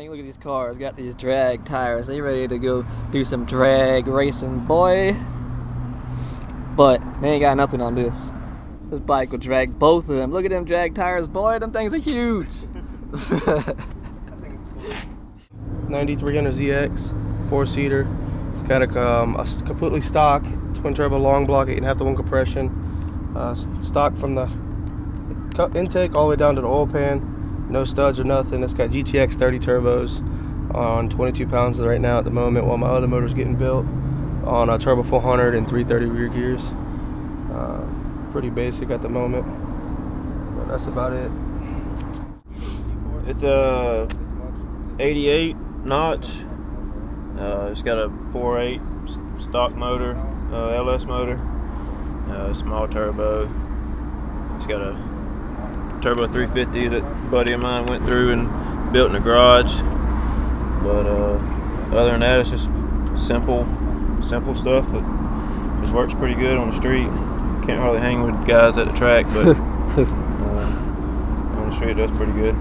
Mustang. Look at these cars. Got these drag tires. They ready to go do some drag racing, boy. But they ain't got nothing on this. This bike will drag both of them. Look at them drag tires, boy. Them things are huge. 9300 ZX, 4-seater. It's got a completely stock twin turbo long block, 8.5 to 1 compression. Stock from the intake all the way down to the oil pan. No studs or nothing. It's got GTX 30 turbos on 22 pounds right now at the moment, while my other motor's getting built on a turbo 400 and 330 rear gears. Pretty basic at the moment, but that's about it. It's a 88 notch. It's got a 4.8 stock motor, LS motor, small turbo. It's got a turbo 350 that a buddy of mine went through and built in the garage. But other than that, it's just simple stuff that just works pretty good on the street. Can't hardly hang with guys at the track, but on the street it does pretty good.